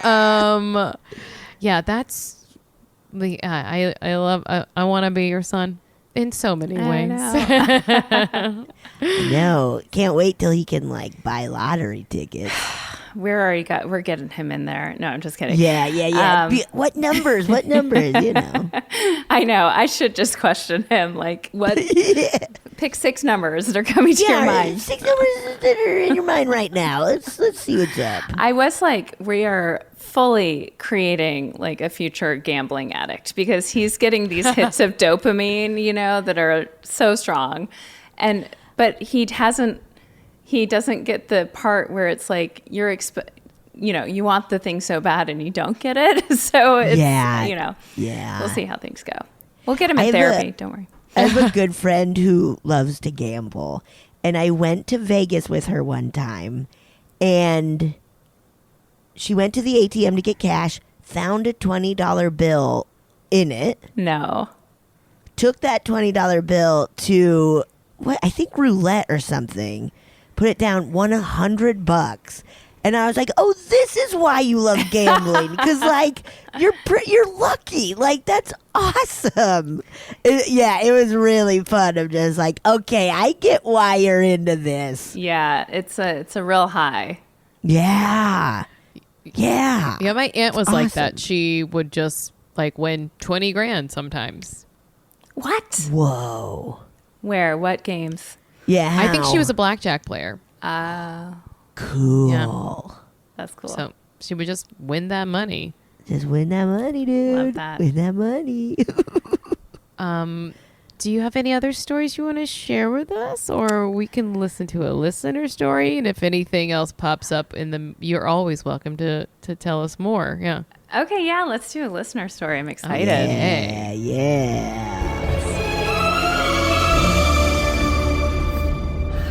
Yeah, that's the I love. I want to be your son in so many ways. No, can't wait till he can like buy lottery tickets. We're getting him in there. No, I'm just kidding. Yeah. What numbers? You know. I know. I should just question him. Like, what? Pick 6 numbers that are coming to your mind. 6 numbers that are in your mind right now. Let's see what's up. I was like, we are fully creating like a future gambling addict because he's getting these hits of dopamine, you know, that are so strong, but he doesn't get the part where it's like you want the thing so bad and you don't get it. So it's, we'll see how things go. We'll get him in therapy. Don't worry. I have a good friend who loves to gamble, and I went to Vegas with her one time, and she went to the ATM to get cash, found a $20 bill in it. No. Took that $20 bill to, I think roulette or something. Put it down, won $100. And I was like, oh, this is why you love gambling. Because, like, you're lucky. Like, that's awesome. It was really fun. I'm just like, okay, I get why you're into this. Yeah, it's a real high. Yeah. Yeah. Yeah, my aunt was like that. She would just, like, win 20 grand sometimes. What? Whoa. Where? What games? Yeah. I think she was a blackjack player. Cool. Yeah. That's cool. So she would just win that money. Just win that money, dude. Love that. Win that money. Do you have any other stories you want to share with us? Or we can listen to a listener story. And if anything else pops up you're always welcome to tell us more. Yeah. Okay, yeah, let's do a listener story. I'm excited. Yeah.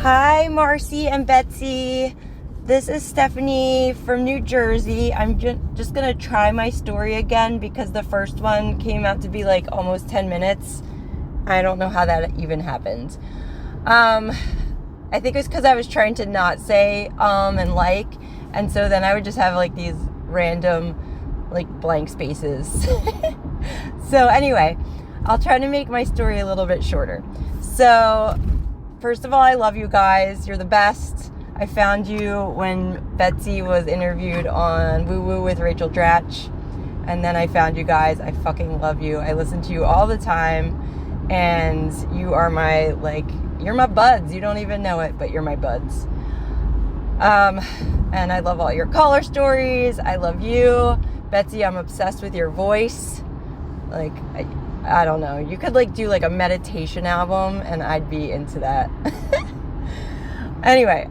Hi, Marcy and Betsy. This is Stephanie from New Jersey. I'm just going to try my story again because the first one came out to be like almost 10 minutes. I don't know how that even happened. I think it was because I was trying to not say and like, and so then I would just have like these random like blank spaces. So anyway, I'll try to make my story a little bit shorter. So first of all, I love you guys. You're the best. I found you when Betsy was interviewed on Woo Woo with Rachel Dratch. And then I found you guys. I fucking love you. I listen to you all the time. And you are my, you're my buds. You don't even know it, but you're my buds. And I love all your caller stories. I love you. Betsy, I'm obsessed with your voice. I don't know. You could do a meditation album and I'd be into that. Anyway,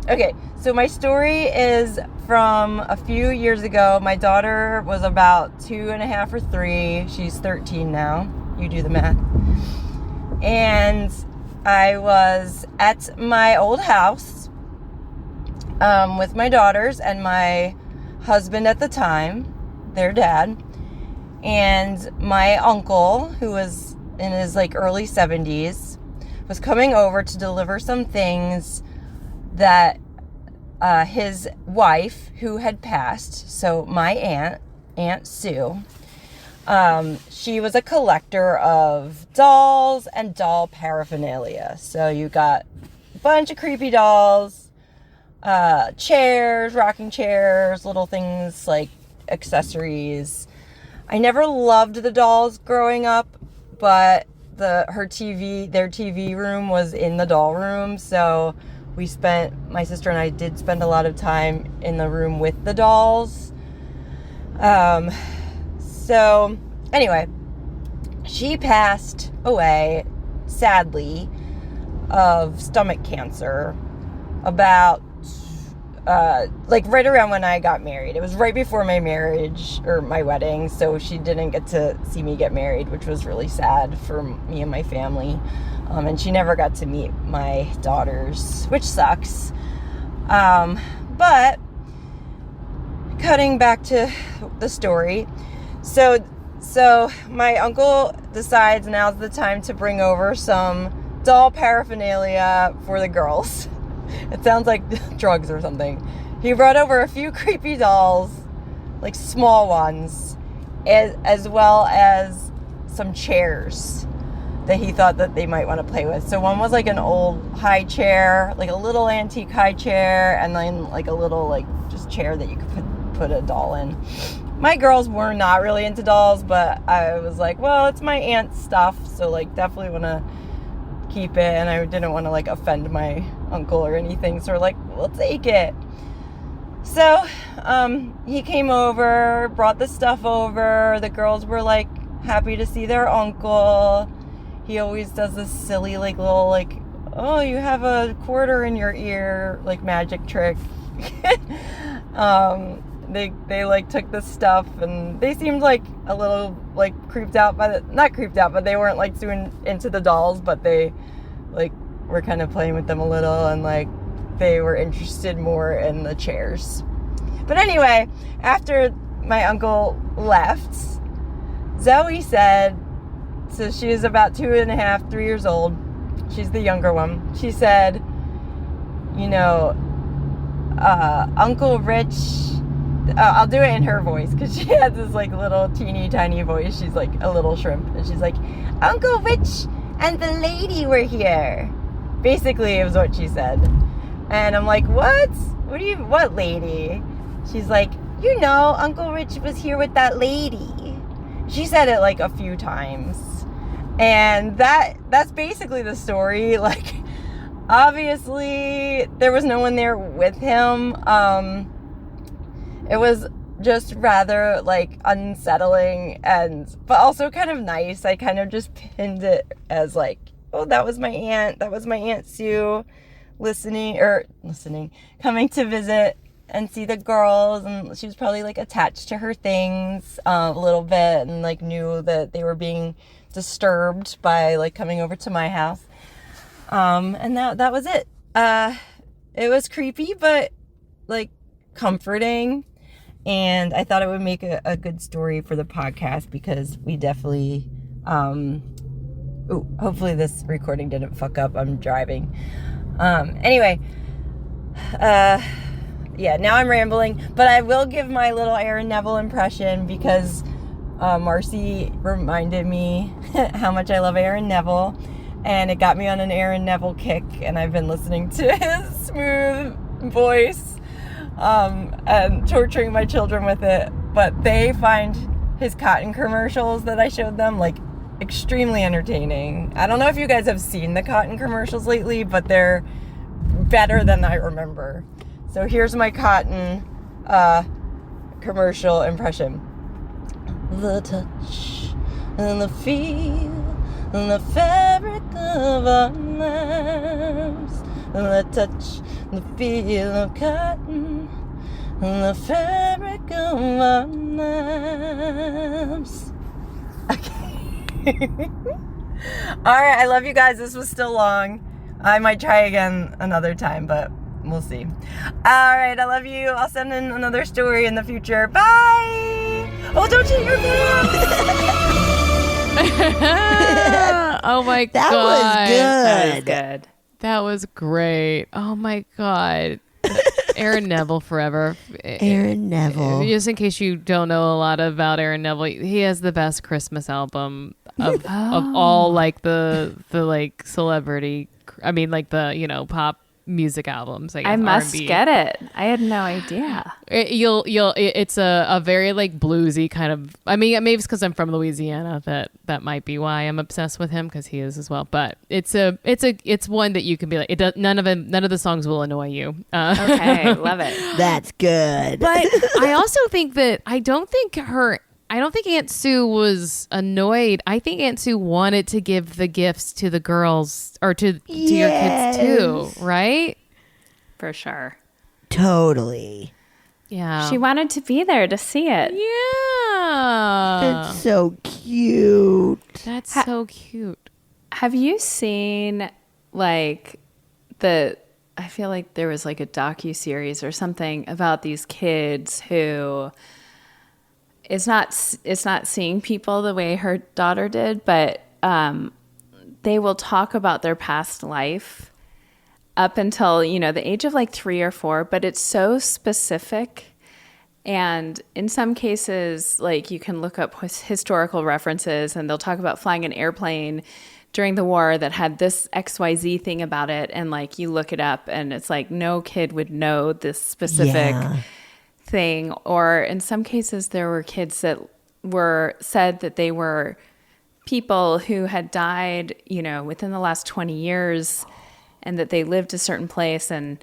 okay. So my story is from a few years ago. My daughter was about 2.5 or 3. She's 13 now. You do the math. And I was at my old house with my daughters and my husband at the time, their dad, and my uncle, who was in his early 70s, was coming over to deliver some things that his wife, who had passed, so my Aunt Sue, she was a collector of dolls and doll paraphernalia. So you got a bunch of creepy dolls, chairs, rocking chairs, little things like accessories. I never loved the dolls growing up, but their TV room was in the doll room, so my sister and I did spend a lot of time in the room with the dolls. So anyway, she passed away, sadly, of stomach cancer about right around when I got married. It was right before my marriage, or my wedding, so she didn't get to see me get married, which was really sad for me and my family. And she never got to meet my daughters, which sucks. But cutting back to the story, so my uncle decides now's the time to bring over some doll paraphernalia for the girls. It sounds like drugs or something. He brought over a few creepy dolls, small ones, as well as some chairs that he thought that they might want to play with. So one was an old high chair, a little antique high chair, and then a little just chair that you could put a doll in. My girls were not really into dolls, but I was well, it's my aunt's stuff, so definitely want to keep it, and I didn't want to offend my uncle or anything, so we're we'll take it. So he came over, brought the stuff over. The girls were happy to see their uncle. He always does this silly little oh, you have a quarter in your ear magic trick. They took the stuff, and they seemed a little creeped out by not creeped out, but they weren't too into the dolls, but they were kind of playing with them a little, and they were interested more in the chairs. But anyway, after my uncle left, Zoe said, so she was about 2.5, 3 years old. She's the younger one. She said, Uncle Rich, I'll do it in her voice, because she has this little teeny tiny voice. She's a little shrimp, and she's Uncle Rich and the lady were here. Basically, it was what she said. And I'm what? What lady? She's Uncle Rich was here with that lady. She said it a few times. And that's basically the story. Obviously, there was no one there with him. It was just rather unsettling, but also kind of nice. I kind of just pinned it as oh, that was my Aunt Sue coming to visit and see the girls, and she was probably attached to her things a little bit, and knew that they were being disturbed by coming over to my house. And that was it. It was creepy, but comforting. And I thought it would make a good story for the podcast, because we definitely, hopefully this recording didn't fuck up. I'm driving. Anyway, yeah, now I'm rambling, but I will give my little Aaron Neville impression, because Marcy reminded me how much I love Aaron Neville. and it got me on an Aaron Neville kick, and I've been listening to his smooth voice and torturing my children with it. But they find his cotton commercials that I showed them like extremely entertaining. I don't know if you guys have seen the cotton commercials lately, but they're better than I remember. So here's my cotton commercial impression. The touch and the feel and the fabric of our lives, and the touch and the feel of cotton and the fabric of our lives. Okay. All right, I love you guys. This was still long. I might try again another time, but we'll see. All right, I love you. I'll send in another story in the future. Bye. Oh, don't cheat your Oh my That God. was good. That was good. That was great. Oh my God. Aaron Neville forever. Aaron Neville. Just in case you don't know a lot about Aaron Neville, he has the best Christmas album of all like the like celebrity. I mean, like the, you know, pop music albums. I must R&B. get it. I had no idea. It's a very like bluesy kind of, I mean, maybe it's because I'm from Louisiana that might be why I'm obsessed with him, because he is as well. But it's one that you can be like, none of the songs will annoy you. Okay, love it. That's good. But I also think that I don't think Aunt Sue was annoyed. I think Aunt Sue wanted to give the gifts to the girls, or to your kids too, right? For sure. Totally. Yeah. She wanted to be there to see it. Yeah. It's so cute. That's so cute. Have you seen like I feel like there was like a docuseries or something about these kids who it's not seeing people the way her daughter did, but they will talk about their past life up until, you know, the age of like 3 or 4, but it's so specific. And in some cases, like you can look up historical references and they'll talk about flying an airplane during the war that had this XYZ thing about it. And like you look it up and it's like no kid would know this specific thing. Or in some cases, there were kids that were said that they were people who had died, you know, within the last 20 years and that they lived a certain place. And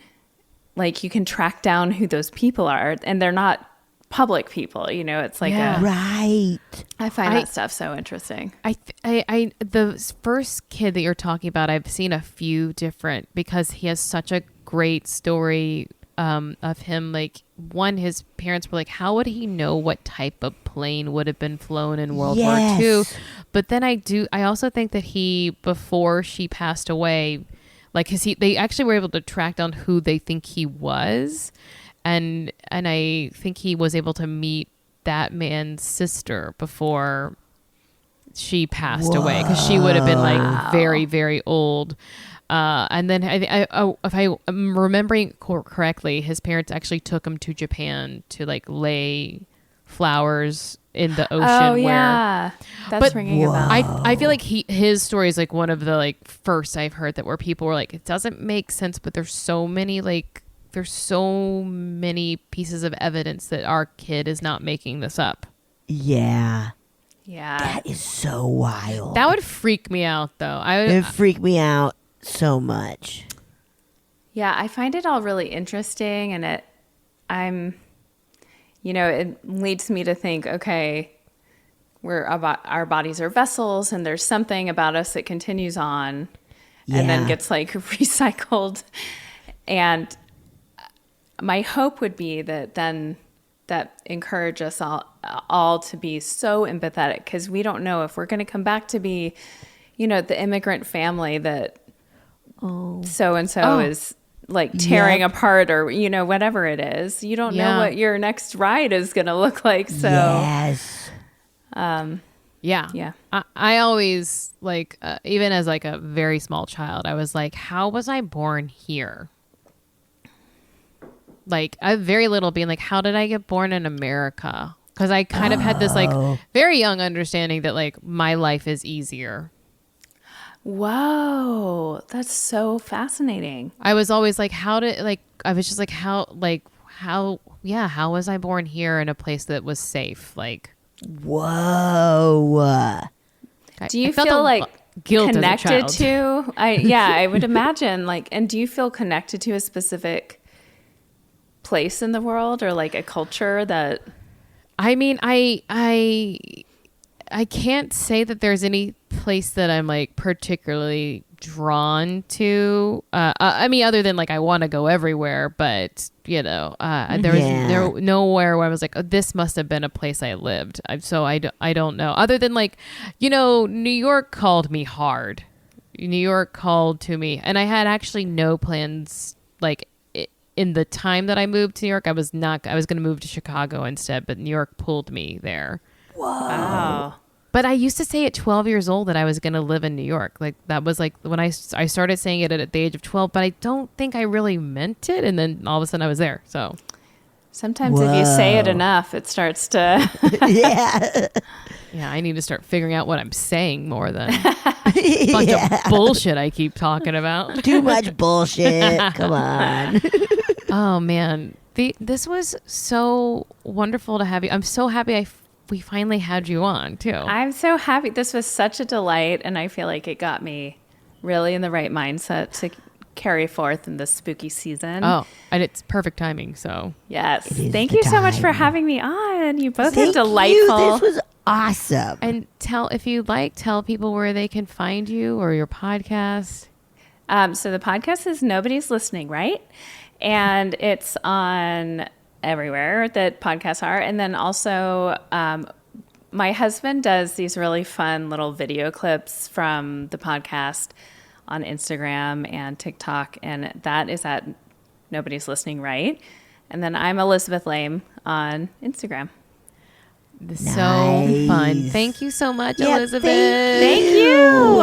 like you can track down who those people are, and they're not public people, you know, it's like Right. I find that stuff so interesting. The first kid that you're talking about, I've seen a few different, because he has such a great story of him. Like one, his parents were like, how would he know what type of plane would have been flown in World War II? But then I also think that he, before she passed away, like, they actually were able to track down who they think he was. And I think he was able to meet that man's sister before she passed away, because she would have been like very, very old. And then if I'm remembering correctly, his parents actually took him to Japan to like lay flowers in the ocean. Oh yeah, that's ringing a bell. I feel like his story is like one of the like first I've heard that where people were like, it doesn't make sense, but there's so many pieces of evidence that our kid is not making this up. Yeah. Yeah, That is so wild. That would freak me out, though. It freaked me out so much. yeah. I find it all really interesting, and it leads me to think, okay, our bodies are vessels, and there's something about us that continues on, and then gets like recycled. And my hope would be that then that encourage us all to be so empathetic, because we don't know if we're going to come back to be, you know, the immigrant family that so and so is like tearing apart, or, you know, whatever it is. You don't know what your next ride is going to look like. So Yes. Yeah. I always like, even as like a very small child, I was like, how was I born here? Like I have very little being like, how did I get born in America? Because I kind of had this like very young understanding that like my life is easier. Whoa, that's so fascinating. I was always like, how was I born here in a place that was safe? Like, Whoa. Do you I felt feel a like guilt connected as a child. to? I would imagine. Like, and do you feel connected to a specific place in the world or like a culture that? I mean, I can't say that there's any place that I'm like particularly drawn to. I mean, other than like I want to go everywhere, but there was nowhere where I was like, oh, this must have been a place I lived. I don't know. Other than like, New York called me hard. New York called to me, and I had actually no plans. Like in the time that I moved to New York, I was going to move to Chicago instead, but New York pulled me there. Wow. But I used to say at 12 years old that I was going to live in New York. Like that was like when I started saying it at the age of 12, but I don't think I really meant it. And then all of a sudden I was there. So sometimes if you say it enough, it starts to. Yeah. Yeah, I need to start figuring out what I'm saying more than a bunch of bullshit I keep talking about. Too much bullshit. Come on. Oh, man. This was so wonderful to have you. I'm so happy we finally had you on, too. I'm so happy. This was such a delight, and I feel like it got me really in the right mindset to carry forth in this spooky season. Oh, and it's perfect timing, so. Yes. Thank you so much for having me on. You both are delightful. You. This was awesome. And if you'd like, tell people where they can find you or your podcast. So the podcast is Nobody's Listening, right? And it's on everywhere that podcasts are. And then also my husband does these really fun little video clips from the podcast on Instagram and TikTok. And that is at Nobody's Listening, right? And then I'm Elizabeth Laime on Instagram. Nice. So fun. Thank you so much, Elizabeth. Thank you.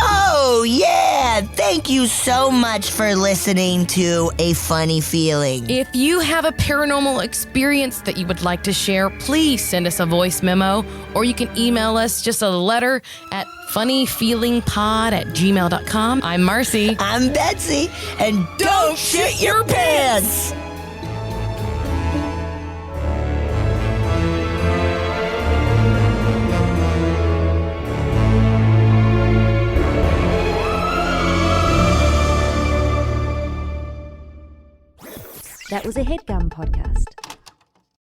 Oh, yeah. Thank you so much for listening to A Funny Feeling. If you have a paranormal experience that you would like to share, please send us a voice memo, or you can email us just a letter at funnyfeelingpod@gmail.com. I'm Marcy. I'm Betsy. And don't shit your pants. That was a HeadGum podcast.